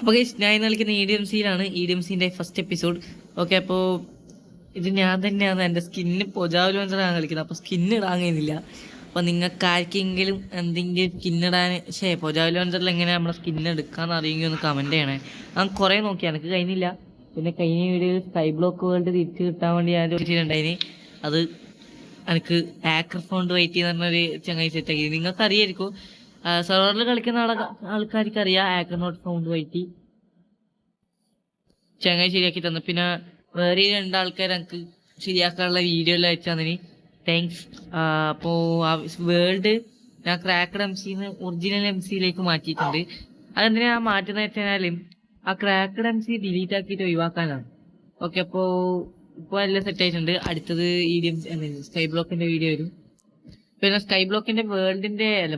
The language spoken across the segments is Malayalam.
അപ്പോൾ ഞാൻ ഇന്ന് കളിക്കുന്ന EDMCയിലാണ്. EDMCൻ്റെ ഫസ്റ്റ് എപ്പിസോഡ്. ഓക്കെ, അപ്പോൾ ഇത് ഞാൻ തന്നെയാണ് എൻ്റെ സ്കിന്ന് പൊജാവലോഞ്ചറാണ് കളിക്കുന്നത്. അപ്പോൾ സ്കിന്ന് ഇടാൻ കഴിയുന്നില്ല. അപ്പോൾ നിങ്ങൾക്ക് ആർക്കെങ്കിലും എന്തെങ്കിലും സ്കിന്നിടാൻ പൊജാവലോഞ്ചറിൽ എങ്ങനെ നമ്മുടെ സ്കിന്ന് എടുക്കാമെന്ന് അറിയുമെങ്കിൽ ഒന്ന് കമൻറ്റ് ചെയ്യണേ. ഞാൻ കുറേ നോക്കി, എനിക്ക് കഴിഞ്ഞില്ല. പിന്നെ കഴിഞ്ഞ വീഡിയോയിൽ സ്കൈ ബ്ലോക്ക് വേൾഡ് തിരിച്ച് കിട്ടാൻ വേണ്ടി ഞാൻ ചോദിച്ചിട്ടുണ്ടായിന്. അത് എനിക്ക് ഹാക്കർ ഫോണ്ട് വെയിറ്റ് ചെയ്യുന്ന പറഞ്ഞൊരു ചങ്ങായി സെറ്റാക്കി. നിങ്ങൾക്ക് അറിയായിരിക്കും, സെർവറിൽ കളിക്കുന്ന ആൾക്കാർക്ക് അറിയാം. ഹാക്കർ നോട്ട് ഫൗണ്ട് വൈറ്റി ചങ്ങായി ശരിയാക്കി തന്നു. പിന്നെ വേറെ 2 ആൾക്കാർ എനിക്ക് ശരിയാക്കാനുള്ള വീഡിയോ എല്ലാം അയച്ചു തന്നിന്. താങ്ക്സ്. അപ്പോൾ ആ വേൾഡ് ഞാൻ ക്രാക്കഡ് MC ഒറിജിനൽ MC മാറ്റിയിട്ടുണ്ട്. അതെന്തിനാ ഞാൻ മാറ്റുന്നത് വെച്ചാൽ ആ ക്രാക്കഡ് MC ഡിലീറ്റ് ആക്കിയിട്ട് ഒഴിവാക്കാനാണ്. ഓക്കെ, അപ്പോൾ ഇപ്പോൾ എല്ലാം സെറ്റ് ആയിട്ടുണ്ട്. അടുത്തത് EDMC സ്കൈ ബ്ലോക്കിൻ്റെ വീഡിയോ വരും. പിന്നെ സ്കൈ ബ്ലോക്കിൻ്റെ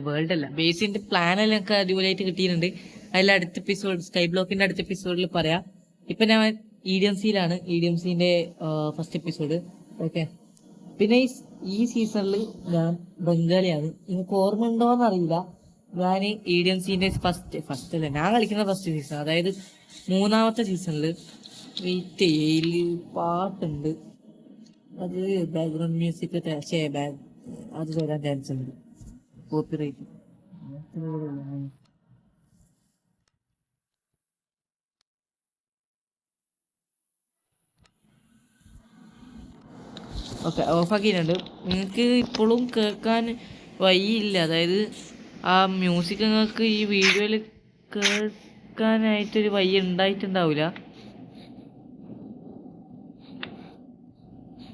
വേൾഡല്ല ബേസിൻ്റെ പ്ലാനെല്ലാം എനിക്ക് അടിപൊളിയായിട്ട് കിട്ടിയിട്ടുണ്ട്. അതിൽ അടുത്ത എപ്പിസോഡ് സ്കൈ ബ്ലോക്കിൻ്റെ അടുത്ത എപ്പിസോഡിൽ പറയാം. ഇപ്പം ഞാൻ EDMCയിലാണ്, EDMCൻ്റെ ഫസ്റ്റ് എപ്പിസോഡ്. ഓക്കെ, പിന്നെ ഈ സീസണിൽ ഞാൻ ബംഗാളിയാണ്. നിങ്ങൾക്ക് ഓർമ്മ ഉണ്ടോയെന്ന് അറിയില്ല. ഞാൻ EDMCൻ്റെ ഫസ്റ്റ് അല്ല, ഞാൻ കളിക്കുന്ന ഫസ്റ്റ് സീസൺ, അതായത് 3ാമത്തെ സീസണിൽ വെയിറ്റ് പാട്ടുണ്ട്. അത് ബാക്ക്ഗ്രൗണ്ട് മ്യൂസിക് അത് വരാൻ ചാൻസ് ഉണ്ട്, കോപ്പിറൈറ്റ്. ഓക്കെ, ഓഫാക്കിയിട്ടുണ്ട്. നിങ്ങൾക്ക് ഇപ്പോഴും കേൾക്കാൻ വഴിയില്ല, അതായത് ആ മ്യൂസിക് നിങ്ങൾക്ക് ഈ വീഡിയോയിൽ കേൾക്കാനായിട്ടൊരു വഴി ഉണ്ടായിട്ടുണ്ടാവില്ല.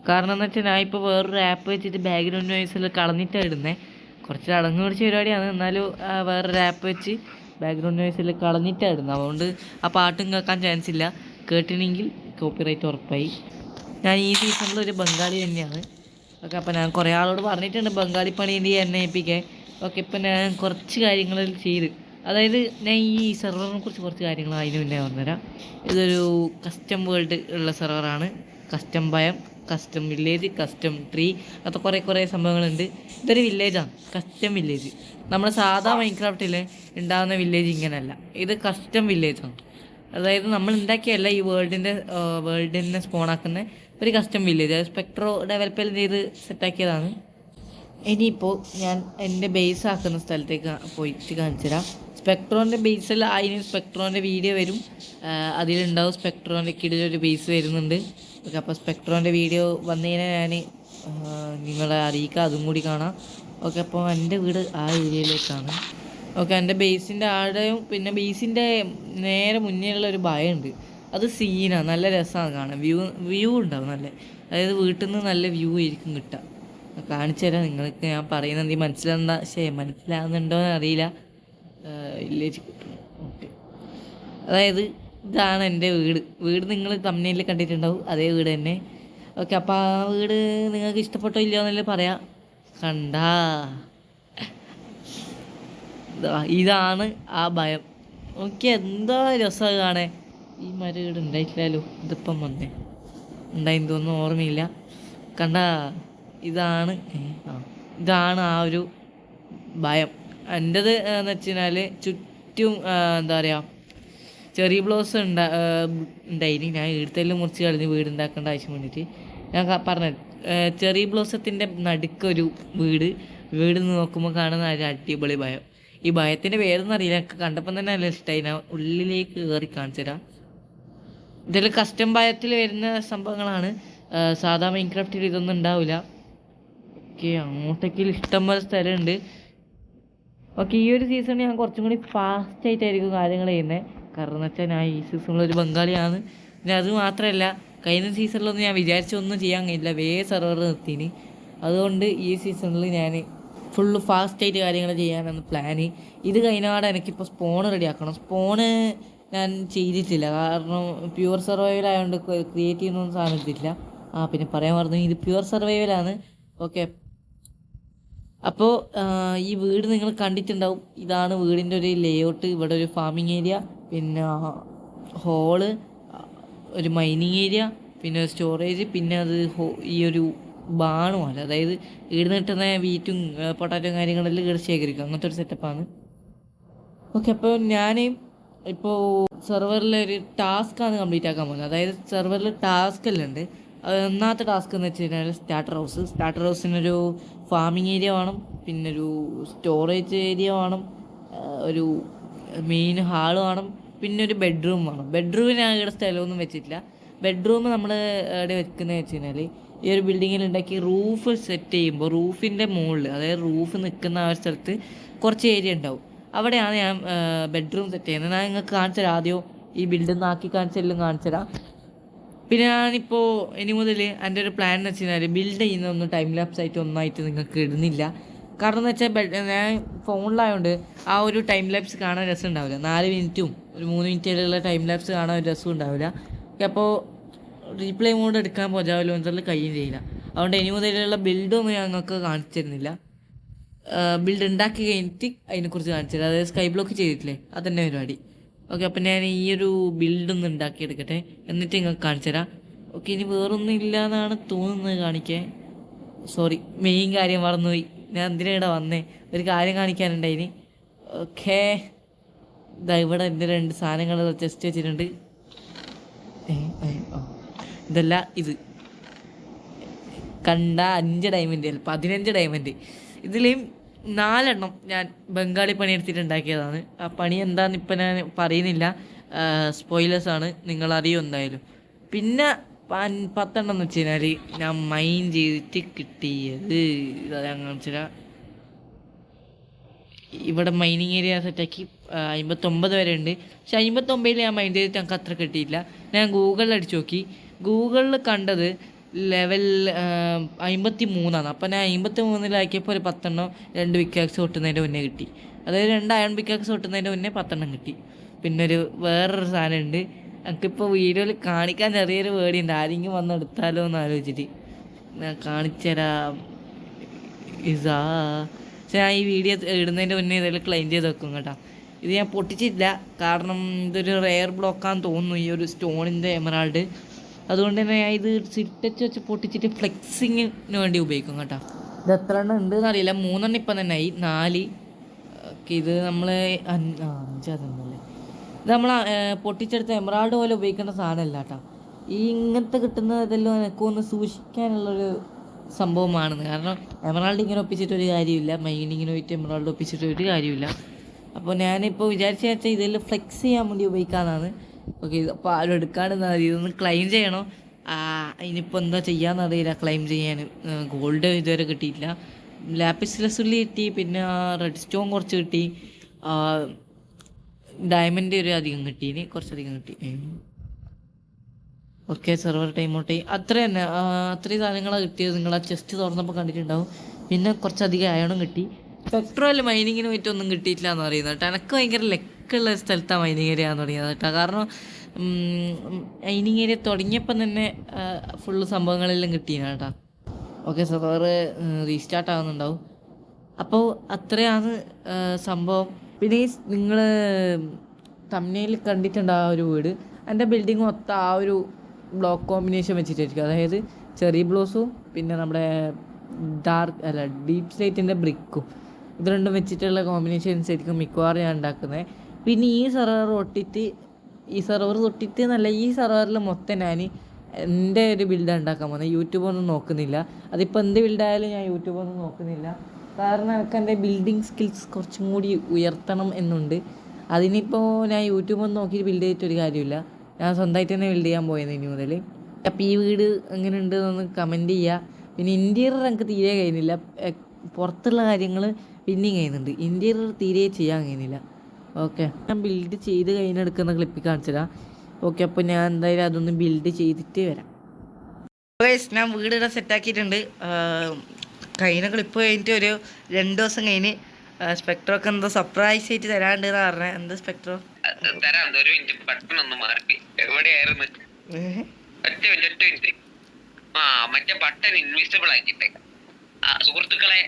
കാരണം എന്ന് വെച്ചാൽ ഞാൻ ഇപ്പോൾ വേറൊരു ആപ്പ് വെച്ചിട്ട് ബാക്ക്ഗ്രൗണ്ട് നോയ്സിൽ കളഞ്ഞിട്ടാണ് ഇടുന്നത്. കുറച്ച് അടങ്ങ് പിടിച്ച പരിപാടിയാണ്, എന്നാലും വേറൊരു ആപ്പ് വെച്ച് ബാക്ക്ഗ്രൗണ്ട് നോയ്സിൽ കളഞ്ഞിട്ടാണ് ഇടുന്നത്. അതുകൊണ്ട് ആ പാട്ടും കേൾക്കാൻ ചാൻസ് ഇല്ല. കേട്ടിനെങ്കിൽ കോപ്പിറൈറ്റ് ഉറപ്പായി. ഞാൻ ഈ സീസണിൽ ഒരു ബംഗാളി തന്നെയാണ്. ഓക്കെ, അപ്പോൾ ഞാൻ കുറേ ആളോട് പറഞ്ഞിട്ടുണ്ട് ബംഗാളി പണി എന്നെ ഏൽപ്പിക്കാൻ. ഓക്കെ, ഇപ്പം ഞാൻ കുറച്ച് കാര്യങ്ങൾ ചെയ്ത്, അതായത് ഞാൻ ഈ സെർവറിനെ കുറിച്ച് കുറച്ച് കാര്യങ്ങൾ അതിന് മുന്നേ പറഞ്ഞുതരാം. ഇതൊരു കസ്റ്റം വേൾഡ് ഉള്ള സെർവറാണ്. കസ്റ്റം ഭയം, കസ്റ്റം വില്ലേജ്, കസ്റ്റം ട്രീ, അങ്ങനത്തെ കുറേ സംഭവങ്ങളുണ്ട്. ഇതൊരു വില്ലേജാണ്, കസ്റ്റം വില്ലേജ്. നമ്മൾ സാധാ മൈൻക്രാഫ്റ്റിൽ ഉണ്ടാകുന്ന വില്ലേജ് ഇങ്ങനെയല്ല, ഇത് കസ്റ്റം വില്ലേജാണ്. അതായത് നമ്മൾ ഉണ്ടാക്കിയല്ല, ഈ വേൾഡിനെ സ്പോണാക്കുന്ന ഒരു കസ്റ്റം വില്ലേജ്. അത് സ്പെക്ട്രോ ഡെവലപ്പ് ചെയ്ത് സെറ്റാക്കിയതാണ്. ഇനിയിപ്പോൾ ഞാൻ എൻ്റെ ബേസ് ആക്കുന്ന സ്ഥലത്തേക്ക് പോയിട്ട് കാണിച്ചു തരാം. സ്പെക്ട്രോൻ്റെ ബേസിൽ അതിന് സ്പെക്ട്രോൻ്റെ വീഡിയോ വരും, അതിലുണ്ടാവും. സ്പെക്ട്രോൻ്റെ കീഴിലൊരു ബേസ് വരുന്നുണ്ട്. ഓക്കെ, അപ്പോൾ സ്പെക്ട്രോൻ്റെ വീഡിയോ വന്നു കഴിഞ്ഞാൽ ഞാൻ നിങ്ങളെ അറിയിക്കാം, അതും കൂടി കാണാം. ഓക്കെ, അപ്പോൾ എൻ്റെ വീട് ആ ഏരിയയിലേക്കാണ്. ഓക്കെ, എൻ്റെ ബേസിൻ്റെ ആടെയും പിന്നെ ബേസിൻ്റെ നേരെ മുന്നേയുള്ള ഒരു ഭയമുണ്ട്. അത് സീനാണ്, നല്ല രസമാണ് കാണാൻ. വ്യൂ ഉണ്ടാവും നല്ല, അതായത് വീട്ടിൽ നിന്ന് നല്ല വ്യൂ ആയിരിക്കും കിട്ടുക. കാണിച്ചു തരാം നിങ്ങൾക്ക്. ഞാൻ പറയുന്നത് മനസ്സിലാവുന്നുണ്ടോ എന്ന് അറിയില്ല. വില്ലേജ് കിട്ടും. ഓക്കെ, അതായത് ഇതാണ് എൻ്റെ വീട് നിങ്ങൾ തമ്മിൽ കണ്ടിട്ടുണ്ടാവും, അതേ വീട് തന്നെ. ഓക്കെ, അപ്പോൾ ആ വീട് നിങ്ങൾക്ക് ഇഷ്ടപ്പെട്ടോ ഇല്ലയോ എന്നല്ലേ പറയാം. കണ്ടാ, ഇതാണ് ആ ഭയം. ഓക്കെ, എന്താ രസമാണ് കാണാൻ. ഈ മരം വീട് ഉണ്ടായിട്ടില്ലല്ലോ, ഇതിപ്പം വന്നേ ഉണ്ടായിന്ന് തോന്നുന്നു, ഓർമ്മയില്ല. കണ്ടാ, ഇതാണ് ആ ഒരു ഭയം. എൻ്റേത് എന്ന് വെച്ച് കഴിഞ്ഞാൽ ചുറ്റും എന്താ പറയുക, ചെറി ബ്ലോസം ഉണ്ടായിന്. ഞാൻ ഈടത്തെല്ലാം മുറിച്ച് കളഞ്ഞ് വീടുണ്ടാക്കേണ്ട ആവശ്യം വേണ്ടിയിട്ട് ഞാൻ പറഞ്ഞത്. ചെറി ബ്ലോസത്തിൻ്റെ നടുക്കൊരു വീട് നോക്കുമ്പോൾ കാണുന്ന ഒരു അടിപൊളി ഭയം. ഈ ഭയത്തിൻ്റെ പേരൊന്നും അറിയില്ല, എനിക്ക് കണ്ടപ്പം തന്നെ നല്ല ഇഷ്ടമായി. ഞാൻ ഉള്ളിലേക്ക് കയറി കാണിച്ചു തരാം. ഇതിൽ കസ്റ്റം ഭയത്തിൽ വരുന്ന സംഭവങ്ങളാണ്. സാധാ മൈൻക്രാഫ്റ്റിൽ ഇതൊന്നും ഉണ്ടാവില്ല. ഓക്കെ, അങ്ങോട്ടേക്ക് ഇഷ്ടംപോലെ സ്ഥലമുണ്ട്. ഓക്കെ, ഈ ഒരു സീസണിൽ ഞാൻ കുറച്ചും കൂടി ഫാസ്റ്റായിട്ടായിരിക്കും കാര്യങ്ങൾ ചെയ്യുന്നത്. കാരണം എന്ന് വെച്ചാൽ ഞാൻ ഈ സീസണിലൊരു ബംഗാളിയാണ്. പിന്നെ അത് മാത്രമല്ല, കഴിഞ്ഞ സീസണിലൊന്നും ഞാൻ വിചാരിച്ചൊന്നും ചെയ്യാൻ കഴിയില്ല, സെർവർ നിർത്തിന്. അതുകൊണ്ട് ഈ സീസണിൽ ഞാൻ ഫുള്ള് ഫാസ്റ്റായിട്ട് കാര്യങ്ങൾ ചെയ്യാനാണ് പ്ലാന്. ഇത് കഴിഞ്ഞാടെ എനിക്കിപ്പോൾ സ്പോണ് റെഡിയാക്കണം. സ്പോണ് ഞാൻ ചെയ്തിട്ടില്ല, കാരണം പ്യുവർ സർവൈവൽ ആയതുകൊണ്ട് ക്രിയേറ്റ് ചെയ്യുന്നൊന്നും സാധനം എടുത്തിട്ടില്ല. പിന്നെ പറയാൻ പറഞ്ഞു, ഇത് പ്യുവർ സർവൈവലാണ്. ഓക്കെ, അപ്പോൾ ഈ വീട് നിങ്ങൾ കണ്ടിട്ടുണ്ടാവും. ഇതാണ് വീടിൻ്റെ ഒരു ലേഔട്ട്. ഇവിടെ ഒരു ഫാമിംഗ് ഏരിയ, പിന്നെ ഹോള്, ഒരു മൈനിങ് ഏരിയ, പിന്നെ ഒരു സ്റ്റോറേജ്, പിന്നെ അത് ഈ ഒരു ബാണുമല്ല, അതായത് ഈടുന്ന് കിട്ടുന്ന വീറ്റും പൊട്ടാറ്റോ കാര്യങ്ങളെല്ലാം ഇവിടെ ശേഖരിക്കും. അങ്ങനത്തെ ഒരു സെറ്റപ്പാണ്. ഓക്കെ, അപ്പോൾ ഞാൻ ഇപ്പോൾ സെർവറിലൊരു ടാസ്ക്കാണ് കംപ്ലീറ്റ് ആക്കാൻ പോകുന്നത്. അതായത് സെർവറിൽ ടാസ്ക് എല്ലാം ഉണ്ട്. ഒന്നാമത്തെ ടാസ്ക് എന്ന് വെച്ച് കഴിഞ്ഞാൽ സ്റ്റാർട്ടർ ഹൗസിനൊരു ഫാമിംഗ് ഏരിയ വേണം, പിന്നെ ഒരു സ്റ്റോറേജ് ഏരിയ വേണം, ഒരു മെയിൻ ഹാൾ വേണം, പിന്നെ ഒരു ബെഡ്റൂം വേണം. ബെഡ്റൂമിന് ഞാൻ ഇവിടെ സ്ഥലമൊന്നും വെച്ചിട്ടില്ല. ബെഡ്റൂം നമ്മൾ എവിടെ വെക്കുന്നത് വെച്ച് കഴിഞ്ഞാൽ ഈ ഒരു ബിൽഡിങ്ങിൽ ഉണ്ടാക്കി റൂഫ് സെറ്റ് ചെയ്യുമ്പോൾ റൂഫിൻ്റെ മുകളിൽ, അതായത് റൂഫ് നിൽക്കുന്ന ആ ഒരു സ്ഥലത്ത് കുറച്ച് ഏരിയ ഉണ്ടാവും. അവിടെയാണ് ഞാൻ ബെഡ്റൂം സെറ്റ് ചെയ്യുന്നത്. ഞാൻ നിങ്ങൾക്ക് കാണിച്ചു തരാം. ആദ്യം ഈ ബിൽഡിംഗ് ആക്കി കാണിച്ചെല്ലാം കാണിച്ചു തരാം. പിന്നെ ഞാനിപ്പോൾ ഇനി മുതൽ എൻ്റെ ഒരു പ്ലാൻ എന്ന് വെച്ച് കഴിഞ്ഞാൽ ബിൽഡ് ചെയ്യുന്നതൊന്നും ടൈം ലാപ്സ് ആയിട്ട് ഒന്നായിട്ട് നിങ്ങൾക്ക് ഇടുന്നില്ല. കാരണം എന്ന് വെച്ചാൽ ഞാൻ ഫോണിലായതുകൊണ്ട് ആ ഒരു ടൈം ലാപ്സ് കാണാൻ രസം ഉണ്ടാവില്ല. 4 മിനിറ്റും ഒരു 3 മിനിറ്റിലുള്ള ടൈം ലാപ്സ് കാണാൻ ഒരു രസം ഉണ്ടാവില്ല. അപ്പോൾ റീപ്ലേ മോഡ് എടുക്കാൻ പോജാവല്ലോ എന്നുള്ള കഴിയും ചെയ്യില്ല. അതുകൊണ്ട് ഇനി മുതലുള്ള ബിൽഡൊന്നും ഞങ്ങൾക്ക് കാണിച്ചു തരുന്നില്ല. ബിൽഡ് ഉണ്ടാക്കി കഴിഞ്ഞിട്ട് അതിനെക്കുറിച്ച് കാണിച്ചു തരാം. അതായത് സ്കൈ ബ്ലോക്ക് ചെയ്തിട്ടില്ലേ, അതന്നെ പരിപാടി. ഓക്കെ, അപ്പം ഞാൻ ഈ ഒരു ബിൽഡൊന്ന് ഉണ്ടാക്കിയെടുക്കട്ടെ, എന്നിട്ട് നിങ്ങൾക്ക് കാണിച്ചു തരാം. ഓക്കെ, ഇനി വേറൊന്നും ഇല്ല എന്നാണ് തോന്നുന്നത് കാണിക്കാൻ. സോറി, മെയിൻ കാര്യം മറന്നുപോയി. ഞാൻ എന്തിനാ ഇവിടെ വന്നേ, ഒരു കാര്യം കാണിക്കാനുണ്ടായിന്. ഓക്കെ, ഇതാ ഇവിടെ എൻ്റെ 2 സാധനങ്ങൾ ടെസ്റ്റ് വെച്ചിട്ടുണ്ട്. ഇതല്ല, ഇത് കണ്ട 5 ഡയമണ്ട്, 15 ഡയമണ്ട്. ഇതിലെയും 4 എണ്ണം ഞാൻ ബംഗാളി പണി എടുത്തിട്ടുണ്ടാക്കിയതാണ്. ആ പണി എന്താണെന്ന് ഇപ്പം ഞാൻ പറയുന്നില്ല, സ്പോയിലേഴ്സാണ്, നിങ്ങളറിയും എന്തായാലും. പിന്നെ 10 എണ്ണം എന്ന് വെച്ച് കഴിഞ്ഞാൽ ഞാൻ മൈൻ ചെയ്തിട്ട് കിട്ടിയത്. ഞാൻ കാണിച്ചാൽ ഇവിടെ മൈനിങ് ഏരിയ സെറ്റാക്കി 59 വരെ ഉണ്ട്. പക്ഷെ 59 ഞാൻ മൈൻഡ് ചെയ്തിട്ട് ഞങ്ങൾക്ക് അത്ര കിട്ടിയില്ല. ഞാൻ ഗൂഗിളിൽ അടിച്ചു നോക്കി, ഗൂഗിളിൽ കണ്ടത് ലെവൽ 53ആണ്. അപ്പോൾ ഞാൻ 53-ലാക്കിയപ്പോൾ ഒരു 10 എണ്ണം 2 പിക്കാക്സ് പൊട്ടുന്നതിൻ്റെ മുന്നേ കിട്ടി. അതായത് 2 അയൺ പിക്കാക്സ് പൊട്ടുന്നതിൻ്റെ മുന്നേ 10 എണ്ണം കിട്ടി. പിന്നെ വേറൊരു സാധനം ഉണ്ട്, എനിക്കിപ്പോൾ വീഡിയോയിൽ കാണിക്കാൻ ചെറിയൊരു പേടിയുണ്ട്, ആരെങ്കിലും വന്ന് എടുത്താലോ എന്ന് ആലോചിച്ചിട്ട്. ഞാൻ കാണിച്ചു തരാം. പക്ഷേ ഞാൻ ഈ വീഡിയോ ഇടുന്നതിൻ്റെ മുന്നേ ഇതെല്ലാം ക്ലെയിം ചെയ്ത് വെക്കും കേട്ടോ. ഇത് ഞാൻ പൊട്ടിച്ചിട്ടില്ല, കാരണം ഇതൊരു റെയർ ബ്ലോക്കാന്ന് തോന്നുന്നു, ഈ ഒരു സ്റ്റോണിൻ്റെ എമറാൾഡ്. അതുകൊണ്ട് തന്നെ ഞാൻ ഇത് സിറ്റച്ച് വെച്ച് പൊട്ടിച്ചിട്ട് ഫ്ലെക്സിങ്ങിന് വേണ്ടി ഉപയോഗിക്കും കേട്ടോ. ഇത് എത്ര എണ്ണം ഉണ്ടെന്ന് അറിയില്ല, 3 എണ്ണം ഇപ്പം തന്നെ ആയി, 4. ഓക്കെ, ഇത് നമ്മൾ 5 അതെന്നല്ലേ. ഇത് നമ്മൾ പൊട്ടിച്ചെടുത്ത എമറാൾഡ് പോലെ ഉപയോഗിക്കേണ്ട സാധനമല്ല കേട്ടോ. ഈ ഇങ്ങനത്തെ കിട്ടുന്ന ഇതെല്ലാം എനിക്കൊന്ന് സൂക്ഷിക്കാനുള്ളൊരു സംഭവമാണെന്ന്. കാരണം എമറാൾഡ് ഇങ്ങനെ ഒപ്പിച്ചിട്ടൊരു കാര്യമില്ല, മൈനിങ്ങിന് പോയിട്ട് എമറാൾഡ് ഒപ്പിച്ചിട്ടൊരു കാര്യമില്ല. അപ്പോൾ ഞാനിപ്പോൾ വിചാരിച്ചു വെച്ചാൽ ഇതെല്ലാം ഫ്ലെക്സ് ചെയ്യാൻ വേണ്ടി ഉപയോഗിക്കാമെന്നാണ്. ഓക്കെ, അപ്പോൾ ആരും എടുക്കാണ്ടെന്നാ മതി. ഇതൊന്ന് ക്ലെയിം ചെയ്യണം. ഇനിയിപ്പോൾ എന്താ ചെയ്യാമെന്നറിയില്ല ക്ലെയിം ചെയ്യാൻ. ഗോൾഡ് ഇതുവരെ കിട്ടിയിട്ടില്ല, ലാപ്പിസ് ലസുള്ളി കിട്ടി, പിന്നെ റെഡ് സ്റ്റോൺ കുറച്ച് കിട്ടി, ഡയമണ്ട് ഒരു അധികം കിട്ടി, ഇനി കുറച്ചധികം കിട്ടി. ഓക്കെ, സെർവർ ടൈം ഔട്ടായി. അത്ര തന്നെ, അത്രയും സാധനങ്ങളാണ് കിട്ടിയത്. നിങ്ങൾ ആ ചെസ്റ്റ് തുറന്നപ്പോൾ കണ്ടിട്ടുണ്ടാവും. പിന്നെ കുറച്ചധികം അയണും കിട്ടി. പെട്രോൾ മൈനിങ്ങിന് പോയിട്ടൊന്നും കിട്ടിയിട്ടില്ല എന്ന് പറയുന്നത് കേട്ടോ. എനിക്ക് ഭയങ്കര ലെക്കുള്ള സ്ഥലത്താണ് മൈനിങ് ഏരിയ എന്ന് തുടങ്ങിയത് കേട്ടോ. കാരണം മൈനിങ് ഏരിയ തുടങ്ങിയപ്പം തന്നെ ഫുള്ള് സംഭവങ്ങളെല്ലാം കിട്ടിയാണ് കേട്ടോ. ഓക്കെ, സെർവർ റീസ്റ്റാർട്ട് ആകുന്നുണ്ടാവും. അപ്പോൾ അത്രയാണ് സംഭവം. പിന്നെ നിങ്ങൾ തമ്മിൽ കണ്ടിട്ടുണ്ട് ആ ഒരു വീട്, എൻ്റെ ബിൽഡിങ് മൊത്തം ആ ഒരു ബ്ലോക്ക് കോമ്പിനേഷൻ വെച്ചിട്ടായിരിക്കും. അതായത് ചെറി ബ്ലോസും പിന്നെ നമ്മുടെ ഡീപ്പ് സ്ലേറ്റിൻ്റെ ബ്രിക്കും, ഇത് രണ്ടും വെച്ചിട്ടുള്ള കോമ്പിനേഷൻസ് ആയിരിക്കും മിക്കവാറും ഞാൻ ഉണ്ടാക്കുന്നത്. പിന്നെ ഈ സെർവർ തൊട്ടിട്ട് എന്നല്ല, ഈ സെർവറിൽ മൊത്തം ഞാൻ എൻ്റെ ഒരു ബിൽഡാണ് ഉണ്ടാക്കാൻ പോകുന്നത്. യൂട്യൂബൊന്നും നോക്കുന്നില്ല. അതിപ്പോൾ എന്ത് ബിൽഡായാലും ഞാൻ യൂട്യൂബൊന്നും നോക്കുന്നില്ല. കാരണം എനിക്ക് എൻ്റെ ബിൽഡിങ് സ്കിൽസ് കുറച്ചും കൂടി ഉയർത്തണം എന്നുണ്ട്. അതിനിപ്പോൾ ഞാൻ യൂട്യൂബൊന്നും നോക്കിയിട്ട് ബിൽഡ് ചെയ്തിട്ടൊരു കാര്യമില്ല. ഞാൻ സ്വന്തമായിട്ട് തന്നെ ബിൽഡ് ചെയ്യാൻ പോയത് ഇനി മുതൽ. അപ്പോൾ ഈ വീട് എങ്ങനെ ഉണ്ട് എന്നൊന്ന് കമൻറ്റ് ചെയ്യുക. പിന്നെ ഇൻറ്റീരിയർ എനിക്ക് തീരെ കഴിയുന്നില്ല, പുറത്തുള്ള കാര്യങ്ങൾ പിന്നെയും കഴിയുന്നുണ്ട്, ഇൻറ്റീരിയർ തീരെ ചെയ്യാൻ കഴിയുന്നില്ല. ഓക്കെ, ഞാൻ ബിൽഡ് ചെയ്ത് കഴിഞ്ഞെടുക്കുന്ന ക്ലിപ്പിൽ കാണിച്ചു തരാം. ഓക്കെ, അപ്പോൾ ഞാൻ എന്തായാലും അതൊന്ന് ബിൽഡ് ചെയ്തിട്ട് വരാം. ഞാൻ വീട് ഇവിടെ സെറ്റാക്കിയിട്ടുണ്ട്. കഴിഞ്ഞ ക്ലിപ്പ് കഴിഞ്ഞിട്ട് ഒരു 2 ദിവസം കഴിഞ്ഞ് സ്പെക്ട്രോക്കെ എന്തോ സർപ്രൈസ് ആയിട്ട് തരാണ്ട് പറഞ്ഞ. എന്താ സ്പെക്ട്രോ മറ്റേ ബട്ടൺ ഇൻവിസിബിൾ ആക്കിട്ടെ. സുഹൃത്തുക്കളെ,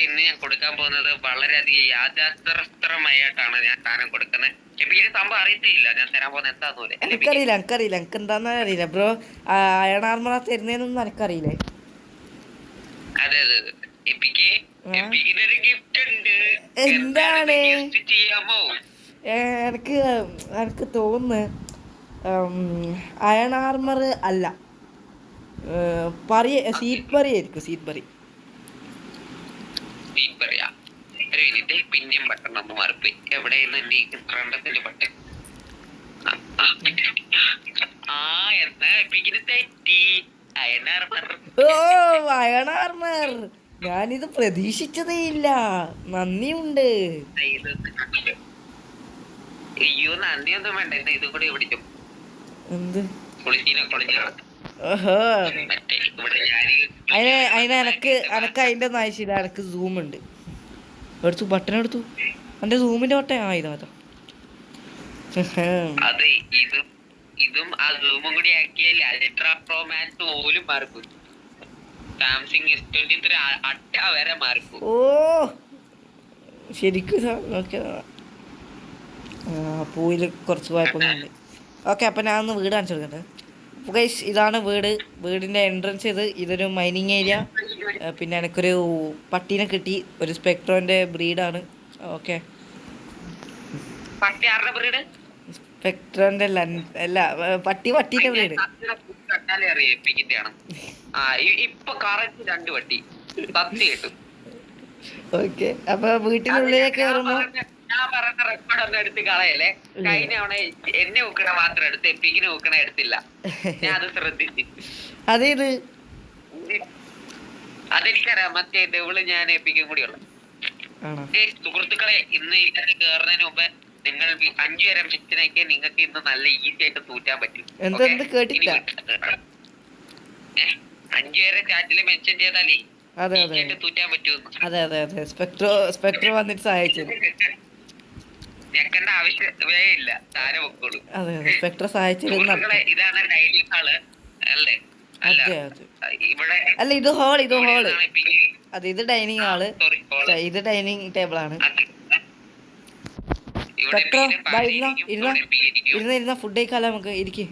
ഇന്ന് ഞാൻ കൊടുക്കാൻ പോകുന്നത് വളരെയധികം യാഥാർത്ഥ്യമായിട്ടാണ് ഞാൻ സാധനം കൊടുക്കുന്നത്. എനിക്ക് സംഭവം അറിയത്തില്ല ഞാൻ തരാൻ പോകുന്നത് എന്താന്ന്. എനിക്കറിയില്ല എനിക്ക് എന്താന്ന് അറിയില്ല ബ്രോ. അയൺ ആർമർ തരുന്നതെന്നൊന്നും എനിക്കറിയില്ലേ. അതെ അതെ, എപ്പിക്ക് ഒരു ഗിഫ്റ്റ് ഉണ്ട്. എന്താണ്? ചെയ്യാമോ? എനിക്ക് എനിക്ക് തോന്നുന്നു അയൺ ആർമർ അല്ല, സീറ്റ് ബറി ആയിരിക്കും. Seat bury. ഒരു മിനിറ്റ്, പിന്നെയും ബട്ടൺ ഒന്ന് മാറിപ്പോയി. എവിടെയെന്ന് എന്റെ ഫ്രണ്ടത്തിന്റെ ബട്ടൺ. ഓ അയൺ ആർമർ, ഞാനിത് പ്രതീക്ഷിച്ചതേ ഇല്ല. നന്ദിയുണ്ട്. അയ്യോ നന്ദിയൊന്നും വേണ്ട, എന്നെ ഇതും കൂടി പിടിച്ചു. എന്ത്? ഓഹോ, എനക്ക് അതിന്റെ ഒന്നും ആവശ്യമില്ല. എനക്ക് സൂം ഉണ്ട്. എടുത്തു, ബട്ടൺ എടുത്തു. എന്റെ സൂമിന്റെ ബട്ടൺ. ആ ഇതാ അതെ, ഇതും ആ സൂമും കൂടി ആക്കിയാൽ അൾട്രാ പ്രോ മാക്സ് പോലും മാറിപ്പോയി. സാംസങ് S23 അട്ട വരെ മാറിപ്പോയി. ഓ ശരിക്കും പൂവിൽ കുറച്ച് കുഴപ്പങ്ങളുണ്ട്. ഓക്കെ, അപ്പം ഞാൻ ഒന്ന് വീട് കാണിച്ചു കൊടുക്കട്ടെ. അപ്പോൾ ഗൈസ്, ഇതാണ് വീട്. വീടിൻ്റെ എൻട്രൻസ് ഇതൊരു മൈനിങ് ഏരിയ. പിന്നെ എനിക്കൊരു പട്ടീനെ കിട്ടി, ഒരു സ്പെക്ട്രോൻ്റെ ബ്രീഡാണ്. ഓക്കെ, സ്പെക്ട്രോൻ്റെ അല്ല, പട്ടീൻ്റെ ബ്രീഡ്. ഓക്കെ, അപ്പൊ വീട്ടിനുള്ളിലേക്ക് കയറുമ്പോ ഞാൻ പറഞ്ഞ റെക്കോർഡ് ഒന്നും എടുത്ത് കളയല്ലേ. കഴിഞ്ഞ തവണ എന്നെ നോക്കണ മാത്രം എടുത്ത് എപ്പിക്കിനെ നോക്കണ എടുത്തില്ല. ഞാൻ അത് ശ്രദ്ധിച്ചു. അതേത്? അതെനിക്കറിയാം, മറ്റേ ഡെവിള് ഞാൻ എപ്പിക്കും കൂടിയുള്ള. സുഹൃത്തുക്കളെ, ഇന്ന് ഇതിനകത്ത് കയറുന്നതിന് മുമ്പ് നിങ്ങൾ 5 വരെ മിച്ചിനൊക്കെ നിങ്ങൾക്ക് ഇന്ന് നല്ല ഈസി ആയിട്ട് തൂറ്റാൻ പറ്റും. 5 വരെ ചാറ്റില് മെൻഷൻ ചെയ്താലേ തൂറ്റാൻ പറ്റുമെന്ന്. സ്പെക്ട്രോ വന്നിട്ട് സഹായിച്ചു. ഞെക്കേണ്ട ആവശ്യമേ ഇല്ല, താരെ പൊക്കോളൂ. സ്പെക്ട്രോ സഹായിച്ചിരുന്നു. ഇതാണ് ഡൈനിങ് ഹാള് അല്ലേ? അല്ല, ഇത് ഹോള്. അതെ, ഇത് ഡൈനിങ് ഹാള്. ഇത് ഡൈനിങ് ടേബിൾ ആണ്. സ്പെക്ട്രോ ഇരുന്ന ഫുഡ് കഴിക്കാലോ നമുക്ക്. ഇരിക്ക്.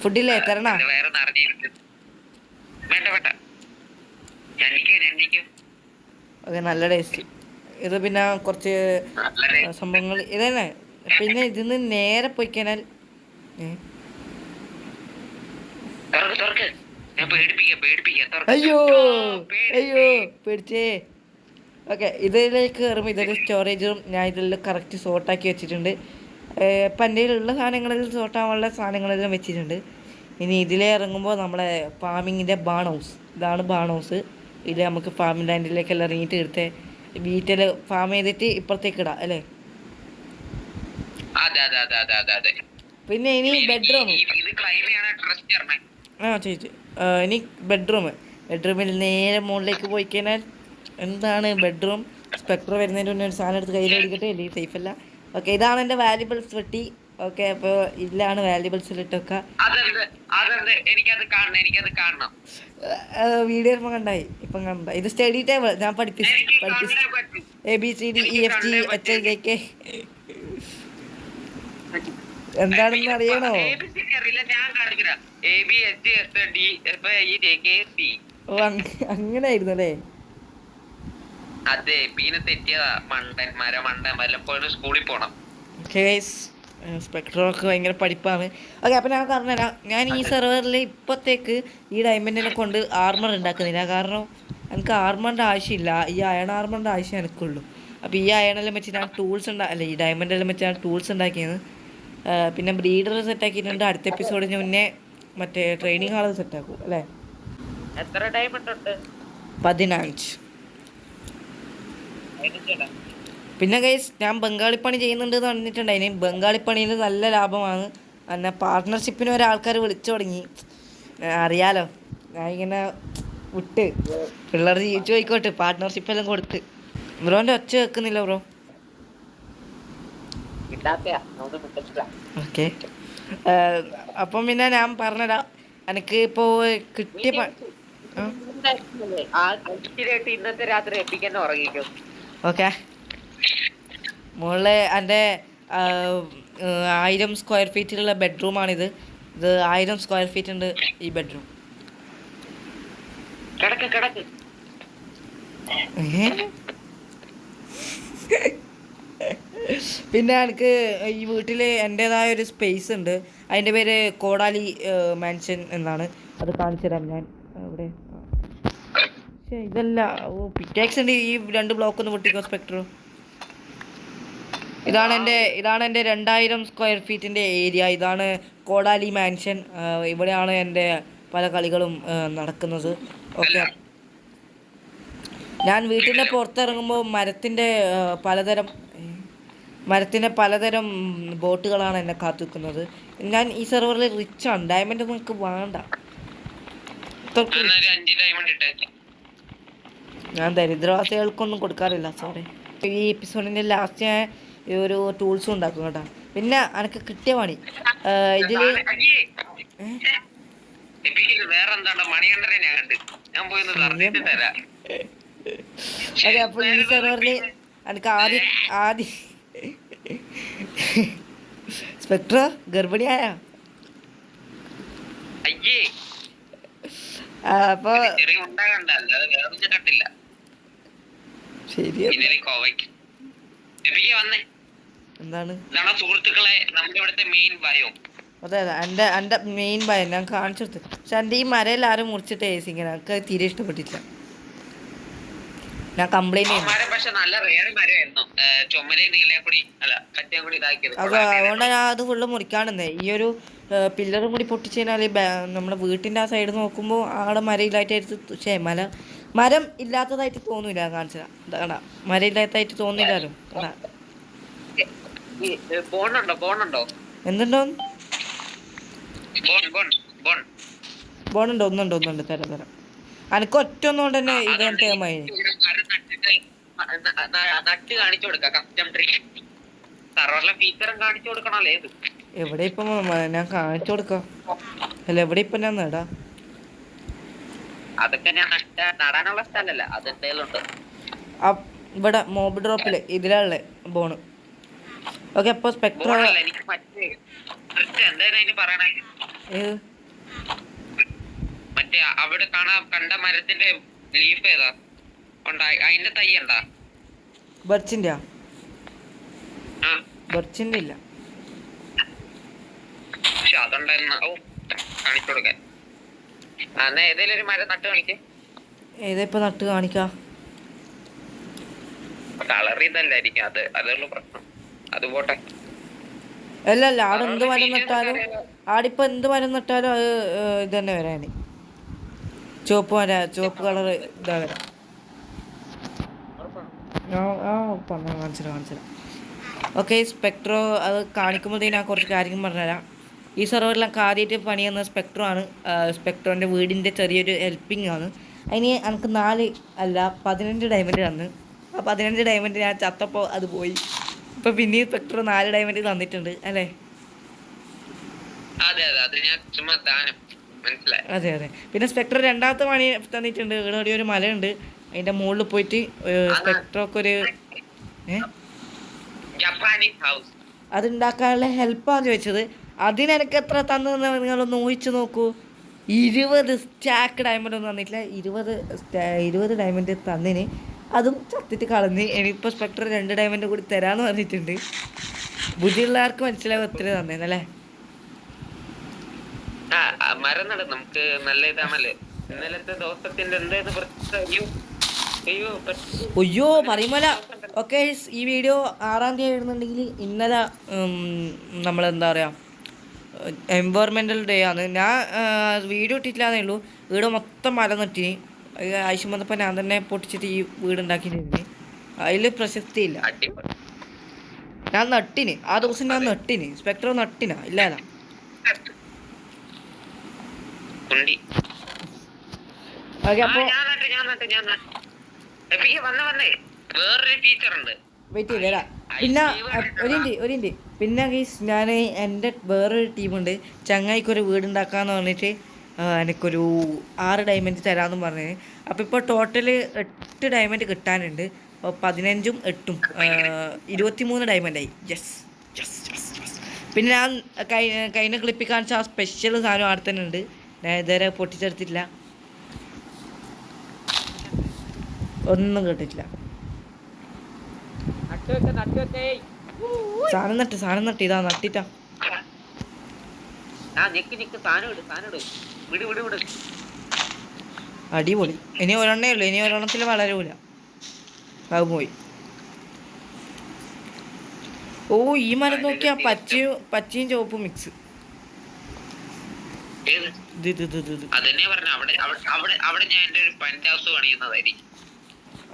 ഫുഡില്ലേ തരണ? ഓക്കെ, നല്ല ടേസ്റ്റ്. ഇത് പിന്നെ കുറച്ച് സംഭവങ്ങൾ ഇതന്നെ. പിന്നെ ഇതിന്ന് നേരെ പോയി കഴിഞ്ഞാൽ അയ്യോ പേടിച്ചേ. ഓക്കെ, ഇതിലേക്ക് കയറുമ്പോൾ ഇതൊരു സ്റ്റോറേജ് റൂം. ഞാൻ ഇതെല്ലാം കറക്റ്റ് സോർട്ടാക്കി വെച്ചിട്ടുണ്ട്. ഇപ്പം എൻ്റെ കയ്യിലുള്ള സാധനങ്ങളിൽ സോർട്ടാവാനുള്ള സാധനങ്ങളെല്ലാം വെച്ചിട്ടുണ്ട്. ഇനി ഇതിലേ ഇറങ്ങുമ്പോൾ നമ്മളെ ഫാമിങ്ങിൻ്റെ ബാൺ ഹൗസ്. ഇതാണ് ബാൺ ഹൗസ്. ഇത് നമുക്ക് ഫാമിംഗ് ലാൻഡിലേക്കെല്ലാം ഇറങ്ങിയിട്ട് എടുത്ത് വീട്ടിൽ ഫാം ചെയ്തിട്ട് ഇപ്പുറത്തേക്ക് ഇടാം അല്ലേ? പിന്നെ ഇനി ബെഡ്റൂം. ചേച്ചി, ഇനി ബെഡ്റൂമിൽ നേരെ മുകളിലേക്ക് പോയി കഴിഞ്ഞാൽ എന്താണ് ബെഡ്റൂം. സ്പെക്ട്രോ വരുന്നതിന് മുന്നേ ഒരു സാധനം എടുത്ത് കയ്യിൽ എടുക്കട്ടെ, അല്ലെങ്കിൽ സേഫ് അല്ല. ഓക്കെ, ഇതാണ് എൻ്റെ വാല്യുബിൾസ് പെട്ടി. ഓക്കെ, അപ്പോൾ ഇതിലാണ് വാല്യുബിൾസ് ഇട്ടൊക്കെ. വീഡിയോ ഇപ്പം കണ്ട. ഇത് സ്റ്റഡി ടേബിൾ ഞാൻ പഠിപ്പിച്ചു. ABCDEFG HIJK എന്താണെന്ന് അറിയണോ? ഓ, അങ്ങനെ ആയിരുന്നു അല്ലേ? അതെ, പിന്നെ തെറ്റിയതാ. വല്ലപ്പോഴും സ്കൂളിൽ പോണം. സ്പെക്ട്രോക്ക് ഭയങ്കര പഠിപ്പാണ്. ഓക്കെ, അപ്പം ഞാൻ പറഞ്ഞുതരാം. ഞാൻ ഈ സെർവറിൽ ഇപ്പോഴത്തേക്ക് ഈ ഡയമണ്ടിനെ കൊണ്ട് ആർമർ ഉണ്ടാക്കുന്നില്ല. കാരണം എനിക്ക് ആർമറിൻ്റെ ആവശ്യമില്ല. ഈ അയൺ ആർമറിൻ്റെ ആവശ്യം എനിക്കുള്ളൂ. അപ്പോൾ ഈ അയണെല്ലാം വെച്ച് ഞാൻ ടൂൾസ് ഈ ഡയമണ്ടെല്ലാം വെച്ച് ഞാൻ ടൂൾസ് ഉണ്ടാക്കിയത്. പിന്നെ ബ്രീഡർ സെറ്റാക്കിയിട്ടുണ്ട്. അടുത്ത എപ്പിസോഡിന് മുന്നേ മറ്റേ ട്രെയിനിങ് ഹാൾ സെറ്റാക്കും അല്ലേ? എത്ര ഡയമണ്ട് ഉണ്ട്? 15. പിന്നെ ഗൈസ്, ഞാൻ ബംഗാളിപ്പണി ചെയ്യുന്നുണ്ട് എന്ന് പറഞ്ഞിട്ടുണ്ട്. അതിന് ബംഗാളിപ്പണിയിൽ നല്ല ലാഭമാണ്. പിന്നെ പാർട്ട്ണർഷിപ്പിന് ഒരാൾക്കാർ വിളിച്ചു തുടങ്ങി. അറിയാലോ, ഞാൻ ഇങ്ങനെ വിട്ട് പിള്ളേർ ജീവിച്ചു പോയിക്കോട്ടെ. പാർട്ട്ണർഷിപ്പെല്ലാം കൊടുത്ത്. ബ്രോൻ്റെ ഒച്ച വെക്കുന്നില്ല ബ്രോ. ഓക്കെ, അപ്പം പിന്നെ ഞാൻ പറഞ്ഞതാ, എനിക്ക് ഇപ്പോൾ കിട്ടിയ ഇന്നത്തെ രാത്രി എപ്പിക്കാൻ ഉറങ്ങിക്കും. ഓക്കെ, മുകളിൽ എൻ്റെ 1000 സ്ക്വയർ ഫീറ്റിലുള്ള ബെഡ്റൂമാണിത്. ഇത് 1000 സ്ക്വയർ ഫീറ്റ് ഉണ്ട് ഈ ബെഡ്റൂം. പിന്നെ എനിക്ക് ഈ വീട്ടിൽ എൻ്റേതായ ഒരു സ്പേസ് ഉണ്ട്. അതിൻ്റെ പേര് കോടാലി മാൻഷൻ എന്നാണ്. അത് കാണിച്ചു തരാം ഞാൻ. ഇവിടെ പക്ഷേ ഇതല്ല. ഓ പിറ്റാക്സ് ഉണ്ട്. ഈ 2 ബ്ലോക്ക് ഒന്ന് പൊട്ടിക്കോ സ്പെക്ട്രോ. ഇതാണ് എൻ്റെ 2000 സ്ക്വയർ ഫീറ്റിൻ്റെ ഏരിയ. ഇതാണ് കോടാലി മാൻഷൻ. ഇവിടെയാണ് എൻ്റെ പല കളികളും നടക്കുന്നത്. ഓക്കെ, ഞാൻ വീട്ടിൻ്റെ പുറത്തിറങ്ങുമ്പോൾ മരത്തിൻ്റെ പലതരം ബോട്ടുകളാണ് എന്നെ കാത്തുനിൽക്കുന്നത്. ഞാൻ ഈ സെർവറിൽ റിച്ചാണ്. ഡയമണ്ട് നിങ്ങൾക്ക് വേണ്ട. ഞാൻ ദരിദ്രവാസികൾക്കൊന്നും കൊടുക്കാറില്ല. സോറി. ഈ എപ്പിസോഡിൻ്റെ ലാസ്റ്റ് ഞാൻ ഒരു ടൂൾസും ഉണ്ടാക്കും കേട്ടോ. പിന്നെ എനിക്ക് കിട്ടിയ പണി ഇതില് അതെ. അപ്പോൾ ഈ സെർവറിൽ എനിക്ക് ആദ്യം സ്പെക്ട്ര ഗർഭിണിയായ അപ്പൊ ശരി. എന്താണ് അതെ എൻ്റെ മെയിൻ ഭയം ഞാൻ കാണിച്ചു കൊടുത്തു. പക്ഷെ എൻ്റെ ഈ മരയിൽ ആരും മുറിച്ചിട്ട് ഏസിങ്ങനെ എനിക്ക് തീരെ ഇഷ്ടപ്പെട്ടില്ല. ഞാൻ കംപ്ലൈന്റ് ചെയ്യുന്നു. അതുകൊണ്ട് ഞാൻ അത് ഫുള്ള് മുറിക്കാണെന്നേ. ഈ ഒരു പില്ലറും കൂടി പൊട്ടിച്ച് കഴിഞ്ഞാൽ നമ്മുടെ വീട്ടിൻ്റെ ആ സൈഡ് നോക്കുമ്പോൾ ആടെ മരയില്ലാത്തായിട്ട് മരം ഇല്ലാത്തതായിട്ട് തോന്നൂല. കാണിച്ചാ മരം ഇല്ലാത്തതായിട്ട് തോന്നില്ലല്ലോ. എന്തുണ്ടോ ബോണുണ്ടോ? ഒന്നുണ്ട്. തരാം. അനക്ക് ഒറ്റ ഒന്നുകൊണ്ട് തന്നെ ഇത് ടേമായി. എവിടെ ഇപ്പൊ ഞാൻ കാണിച്ചു കൊടുക്കാം. അല്ല എവിടെ ഇപ്പൊ ഞാൻ നടാ? ഇവിടെ മോബ് ഡ്രോപ്പില് ഇതിലുള്ള ബോണ്. ഓക്കെ, അപ്പൊ സ്പെക്ട്രോ മറ്റേ അവിടെ കണ്ട മരത്തിന്റെ ലീഫ് ഏതാ അതിന്റെ തൈ എന്താ? ബർച്ചിന്റെ ഇല്ല. പക്ഷെ അതുണ്ടായിരുന്നു. ഓ കാണിച്ചു കൊടുക്കാൻ. ഏതെങ്കിലും ഒരു മരം നട്ട് കാണിക്കേ. ഏതാ നട്ട് കാണിക്കാ? കളർ ഇതല്ലായിരിക്കും. അതുള്ള പ്രശ്നം. അത് പോട്ടെ. അല്ല ആടെ എന്ത് മരം നട്ടാലും ആടിപ്പോ എന്ത് മരം നട്ടാലും അത് ഇത് തന്നെ വരാന്. ചുവപ്പ് കളർ ഇതാ വരാം. കാണിച്ചില്ല. ഓക്കെ, സ്പെക്ട്രോ അത് കാണിക്കുമ്പോഴത്തേക്ക് ഞാൻ കുറച്ച് കാര്യങ്ങൾ പറഞ്ഞുതരാം. ഈ സെർവറിലൊക്കെ ആദ്യമായിട്ട് പണി തന്ന സ്പെക്ട്രോ ആണ്. സ്പെക്ട്രോൻ്റെ വീടിൻ്റെ ചെറിയൊരു ഹെൽപ്പിംഗ് ആണ്. അതിന് എനിക്ക് 4 അല്ല 15 ഡയമണ്ട് തന്ന്. ആ 15 ഡയമണ്ട് ഞാൻ ചത്തപ്പോൾ അത് പോയി. ഇപ്പം പിന്നെയും സ്പെക്ട്രോ 4 ഡയമണ്ട് തന്നിട്ടുണ്ട് അല്ലേ? അതെ. പിന്നെ സ്പെക്ട്രോ 2ാമത്തെ പണി തന്നിട്ടുണ്ട്. ഇവിടെ ഒരു മലയുണ്ട്. അതിൻ്റെ മുകളിൽ പോയിട്ട് സ്പെക്ട്രോക്ക് ഒരു അതുണ്ടാക്കാനുള്ള ഹെൽപ്പാന്ന് ചോദിച്ചത്. അതിനെനിക്ക് എത്ര തന്നെന്ന് നിങ്ങളൊന്ന് ഊഹിച്ച് നോക്കൂ. 20 സ്റ്റാക്ക് ഡയമണ്ട് ഒന്നും തന്നിട്ടില്ല. 20 ഡയമണ്ട് തന്നിന്. അതും ചത്തിട്ട് കളഞ്ഞ്. എനിക്കിപ്പോൾ സ്പെക്ട്രോ 2 ഡയമണ്ട് കൂടി തരാമെന്ന് പറഞ്ഞിട്ടുണ്ട്. ബുദ്ധിയുള്ളവർക്ക് മനസ്സിലാവും എത്ര തന്നേന്നല്ലേ. മരം നടും നമുക്ക് നല്ല ഇതാണല്ലേ. ഇന്നലത്തെ ദിവസത്തിന്റെ അയ്യോ പറയുമല്ല. ഓക്കെ, ഈ വീഡിയോ 6-ാം തീയതി ആയിരുന്നുണ്ടെങ്കിൽ ഇന്നലെ നമ്മളെന്താ പറയുക എൻവയോൺമെൻറ്റൽ ഡേ ആണ്. ഞാൻ വീഡിയോ ഇട്ടിട്ടില്ലാന്നേ ഉള്ളൂ. വീട് മൊത്തം മരം നട്ടിന്. ആവശ്യം വന്നപ്പോൾ ഞാൻ തന്നെ പൊട്ടിച്ചിട്ട് ഈ വീടുണ്ടാക്കിയിരുന്നു. അതിൽ പ്രശസ്തിയില്ല. ഞാൻ നട്ടിന്. ആ ദിവസം ഞാൻ നട്ടിന്. സ്പെക്ട്രോ നട്ടിനാ ഇല്ലാതാ. ഓക്കെ, അപ്പോൾ വെയിറ്റ് ചെയ്തേടാ. പിന്നെ ഒരു പിന്നെ ഞാൻ എൻ്റെ വേറൊരു ടീമുണ്ട്. ചങ്ങായിക്കൊരു വീടുണ്ടാക്കാന്ന് പറഞ്ഞിട്ട് എനിക്കൊരു 6 ഡയമണ്ട് തരാമെന്നും പറഞ്ഞു. അപ്പോൾ ഇപ്പോൾ ടോട്ടൽ 8 ഡയമണ്ട് കിട്ടാനുണ്ട്. അപ്പോൾ 15ഉം 8ഉം 23 ഡയമണ്ടായി. യെസ്. പിന്നെ ഞാൻ കഴിഞ്ഞ ക്ലിപ്പിൽ കാണിച്ച ആ സ്പെഷ്യൽ സാധനം അവിടെ തന്നെ ഉണ്ട്. ഞാൻ ഇതുവരെ പൊട്ടിച്ചെടുത്തിട്ടില്ല. ഒന്നും കേട്ടിട്ടില്ല. സാധനം നട്ട് ഇതാ നട്ടിട്ടാ. ഞെക്ക് സാധനം ഇട് വിട്. അടിപൊളി. ഇനി ഒരെണ്ണേ ഉള്ളൂ, ഇനി ഒരെണ്ണത്തിൽ വളരൂല. അത് പോയി. ഓ ഈ മരം നോക്കിയാ പച്ചയും ചുവപ്പും മിക്സ്.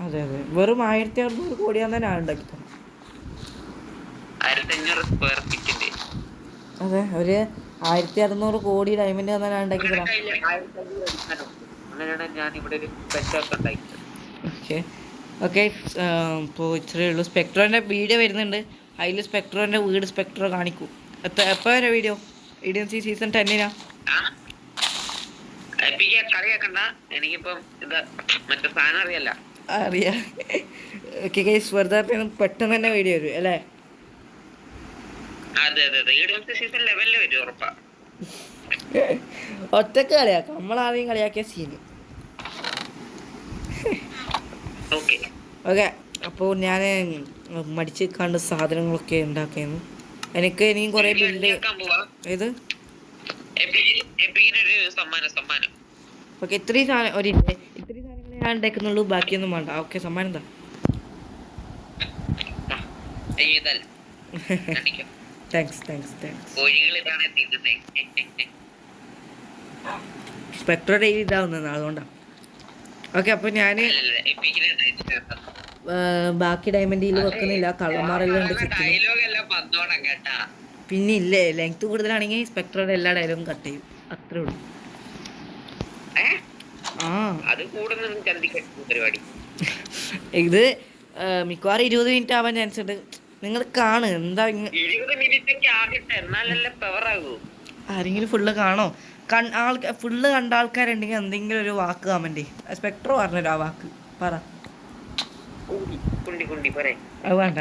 അതെ വെറും 1600 കോടിയാന്ന് ഞാൻ ഉണ്ടാക്കി. അതെ ഒരു 1600 കോടി ഡയമണ്ട് തന്നെ ഞാൻ ഉണ്ടാക്കി തരാം. ഓക്കെ ഇപ്പോൾ ഇത്രയേ ഉള്ളൂ. സ്പെക്ട്രോൻ്റെ വീഡിയോ വരുന്നുണ്ട്, അതിൽ സ്പെക്ട്രോൻ്റെ വീട് സ്പെക്ട്രോ കാണിക്കൂ. എപ്പോൾ വരെ വീഡിയോ? ഇഡിയൻസി സീസൺ 10 അറിയാം. ഓക്കെ ഗൈസ്, വെറുതെ പെട്ടെന്ന് തന്നെ വീഡിയോ വരും അല്ലേ? ഒറ്റക്ക് കളിയാക്കാം, നമ്മളാദ്യം കളിയാക്കിയ സീന്. ഓക്കെ അപ്പോൾ ഞാൻ മടിച്ച് കണ്ട് സാധനങ്ങളൊക്കെ ഉണ്ടാക്കുന്നു. എനിക്ക് ഇനിയും കുറേ ബിൽഡ്. ഏത്? ഓക്കെ ഇത്രയും സാധനങ്ങൾ ഞാൻ ഉണ്ടാക്കുന്നുള്ളൂ, ബാക്കിയൊന്നും വേണ്ട. ഓക്കെ സമ്മാനം എന്താ? താങ്ക്സ്. സ്പെക്ട്രോ ഡെയിലി ഇതാവുന്നത് അതുകൊണ്ടാണ്. ഓക്കെ അപ്പോൾ ഞാൻ ബാക്കി ഡയമണ്ടിൽ വെക്കുന്നില്ല, കള്ളന്മാരെല്ലാം ഉണ്ട് ചുറ്റും. പിന്നെ ഇല്ലേ ലെങ്ത് കൂടുതലാണെങ്കിൽ സ്പെക്ട്രോയുടെ എല്ലാ ഡയലോഗും കട്ട് ചെയ്യും, അത്രേ ഉള്ളൂ. ഇത് മിക്കവാറും 20 മിനിറ്റ് ആവാൻ ചാൻസ് ഉണ്ട്. നിങ്ങൾ കാണ് എന്താ ആരെങ്കിലും ഫുള്ള് കാണോ? ഫുള്ള് കണ്ട ആൾക്കാരുണ്ടെങ്കിൽ എന്തെങ്കിലും ഒരു വാക്ക് കമന്റ്. സ്പെക്ട്രോ പറഞ്ഞൊരു ആ വാക്ക് പറ. അത് വേണ്ട,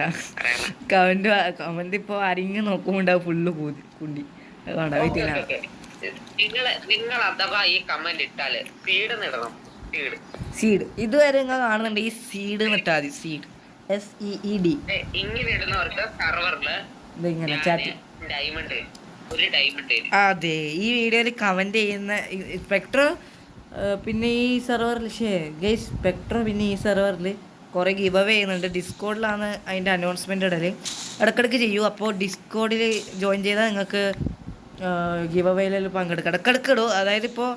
കമന്റ് ഇപ്പോൾ ആരെങ്കിലും നോക്കുമ്പോണ്ടാവും ഫുള്ള് കുണ്ടി. അത് വേണ്ട, വീട്ടിലാണ്. സീഡ് ഇതുവരെ നിങ്ങൾ കാണുന്നുണ്ട്, ഈ സീഡ് നിട്ടാ മതി. സീഡ് SEED ഇങ്ങനെ ചാറ്റ്. അതെ ഈ വീഡിയോയിൽ കമന്റ് ചെയ്യുന്ന സ്പെക്ട്രോ പിന്നെ ഈ സെർവറിൽ സ്പെക്ട്രോ പിന്നെ ഈ സെർവറിൽ കുറേ ഗിവ് അവേ ചെയ്യുന്നുണ്ട്. ഡിസ്കോഡിലാണ് അതിൻ്റെ അനൗൺസ്മെൻ്റ് ഇടൽ, ഇടയ്ക്കിടയ്ക്ക് ചെയ്യൂ. അപ്പോൾ ഡിസ്കോഡിൽ ജോയിൻ ചെയ്താൽ നിങ്ങൾക്ക് ഗിവ് അവേയിൽ പങ്കെടുക്കാം. ഇടയ്ക്കിടയ്ക്ക് ഇടും. അതായത് ഇപ്പോൾ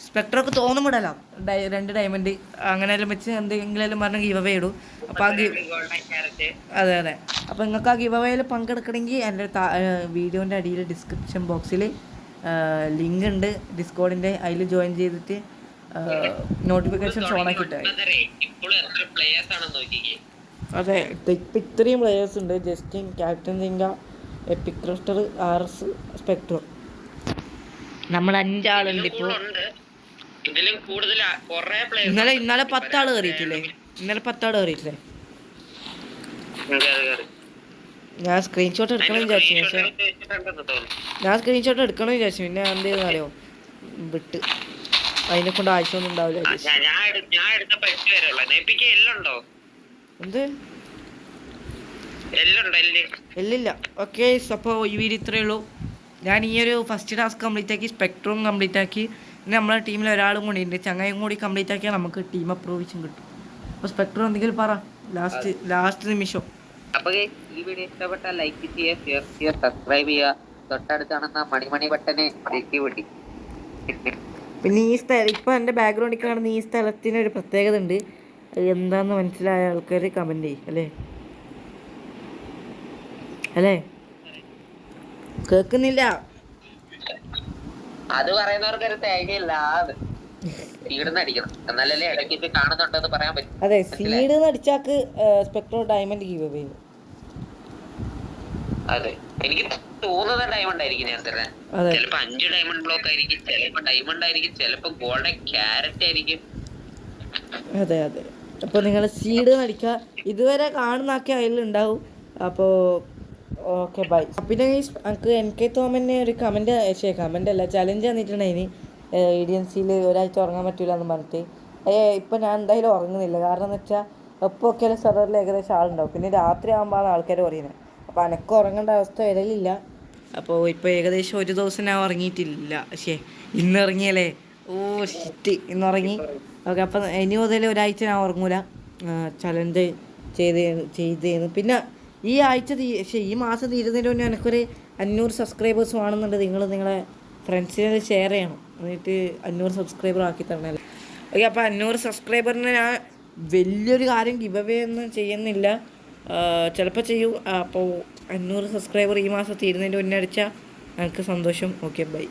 സ്പെക്ട്രോക്ക് തോന്നുമിടലാം 2 ഡയമണ്ട് അങ്ങനെയെല്ലാം വെച്ച് എന്തെങ്കിലും പറഞ്ഞ് ഗിവ് അവേ ഇടും. അപ്പോൾ അതെ അപ്പോൾ നിങ്ങൾക്ക് ആ ഗിവ് അവേയിൽ പങ്കെടുക്കണമെങ്കിൽ എൻ്റെ വീഡിയോൻ്റെ അടിയിൽ ഡിസ്ക്രിപ്ഷൻ ബോക്സിൽ ലിങ്ക് ഉണ്ട് ഡിസ്കോഡിൻ്റെ, അതിൽ ജോയിൻ ചെയ്തിട്ട് നോട്ടിഫിക്കേഷൻസ് ഓണാക്കിയിട്ട്. അതെ ഇപ്പം ഇത്രയും പ്ലെയേഴ്സ് ഉണ്ട്. Justin, captain Singa, epic Crester, RS, Spectro. നമ്മൾ 5 ആളുണ്ട് ഇപ്പോൾ. ഇന്നലെ 10 ആൾ കയറിയിട്ടില്ലേ? ഞാൻ സ്ക്രീൻഷോട്ട് എടുക്കണം വിചാരിച്ചു, പിന്നെ എന്ത് ചെയ്തെന്ന് അറിയോ, വിട്ട്. അതിനെ കൊണ്ട് ആവശ്യമൊന്നും ഉണ്ടാവില്ല. എന്ത് എല്ലില്ല. ഓക്കെ അപ്പോൾ ഈ വീഡിയോ ഇത്രയേ ഉള്ളൂ. ഞാൻ ഈ ഒരു ഫസ്റ്റ് ടാസ്ക് കംപ്ലീറ്റ് ആക്കി, സ്പെക്ട്രോം കംപ്ലീറ്റ് ആക്കി. പിന്നെ നമ്മളെ ടീമിൽ ഒരാളും കൂടി ഉണ്ട്, ചങ്ങായും കൂടി കംപ്ലീറ്റ് ആക്കിയാൽ നമുക്ക് ടീം അപ്രൂവേഷൻ കിട്ടും. അപ്പോൾ സ്പെക്ട്രോ എന്തെങ്കിലും പറ ലാസ്റ്റ് നിമിഷം. അപ്പോൾ ഈ വീഡിയോ ഇഷ്ടപ്പെട്ടാൽ ലൈക്ക് ചെയ്യുക, ഷെയർ ചെയ്യുക, സബ്സ്ക്രൈബ് ചെയ്യുക, തൊട്ടടുത്ത് കാണുന്ന മണി ബട്ടനെ ക്ലിക്ക് വിട്ടി. പിന്നെ ഈ സ്ഥലം ഇപ്പോൾ എൻ്റെ ബാക്ക്ഗ്രൗണ്ടിൽ കാണുന്ന ഈ സ്ഥലത്തിനൊരു പ്രത്യേകത ഉണ്ട്. എന്താണെന്ന് മനസ്സിലായ ആൾക്കാർ കമൻറ്റ് ചെയ്യും അല്ലേ? കേൾക്കുന്നില്ല. അത് പറയുന്നവർക്കൊരു തേങ്ങയില്ല. അതെ സീഡ് അടിച്ചാക്ക് സ്പെക്ട്രോ ഡയമണ്ട് ഗീവ് അവേ. അതെ എനിക്ക് തോന്നുന്നത് ഡയമണ്ട് ആയിരിക്കും. ഞാൻ തരാം ചിലപ്പോ 5 ഡയമണ്ട് ബ്ലോക്ക് ആയിരിക്കും, ചിലപ്പോ ഡയമണ്ട് ആയിരിക്കും, ചിലപ്പോ ഗോൾഡൻ ക്യാരറ്റ് ആയിരിക്കും. അതെ അപ്പോൾ നിങ്ങൾ സീഡ് അടിക്കുക. ഇതുവരെ കാണുന്നാക്കിയ അതിലുണ്ടാവും. അപ്പോൾ ഓക്കെ ബൈ. പിന്നെ എനിക്ക് NK തോമന് ഒരു കമൻ്റ് അല്ല ചലഞ്ച് തന്നിട്ടുണ്ടായിന്. EDNCയിൽ ഒരാഴ്ച ഉറങ്ങാൻ പറ്റില്ല എന്ന് പറഞ്ഞിട്ട്. ഇപ്പം ഞാൻ എന്തായാലും ഉറങ്ങുന്നില്ല. കാരണം എന്ന് വെച്ചാൽ എപ്പോൾ ഒക്കെ സെർവറിൽ ഏകദേശം ആളുണ്ടാവും. പിന്നെ രാത്രി ആകുമ്പോഴാണ് ആൾക്കാർ പറയുന്നത്. അപ്പോൾ അനക്ക് ഉറങ്ങേണ്ട അവസ്ഥ വരലില്ല. അപ്പോൾ ഇപ്പോൾ ഏകദേശം ഒരു ദിവസം ഞാൻ ഉറങ്ങിയിട്ടില്ല. പക്ഷേ ഇന്ന് ഇറങ്ങിയല്ലേ, ഓ ഷിറ്റ്, ഇന്ന് ഉറങ്ങി. ഓക്കെ, അപ്പം ഇനി മുതൽ ഒരാഴ്ച ഞാൻ ഉറങ്ങൂല. ചലഞ്ച് ചെയ്തേന്ന്. പിന്നെ ഈ ആഴ്ച ഈ മാസം തീരുന്നതിന് മുന്നേ എനിക്കൊരു 500 സബ്സ്ക്രൈബേഴ്സ് വേണമെന്നുണ്ട്. നിങ്ങളെ ഫ്രണ്ട്സിനെ ഷെയർ ചെയ്യണം, എന്നിട്ട് 500 സബ്സ്ക്രൈബർ ആക്കി തരണമല്ലോ. ഓക്കെ, അപ്പോൾ 500 സബ്സ്ക്രൈബറിന് ഞാൻ വലിയൊരു കാര്യം ഗിവ് അവേ ഒന്നും ചെയ്യുന്നില്ല, ചിലപ്പോൾ ചെയ്യും. അപ്പോൾ 500 സബ്സ്ക്രൈബർ ഈ മാസം തീരുന്നതിൻ്റെ മുന്നേ അടിച്ചാൽ എനിക്ക് സന്തോഷം. Okay, by.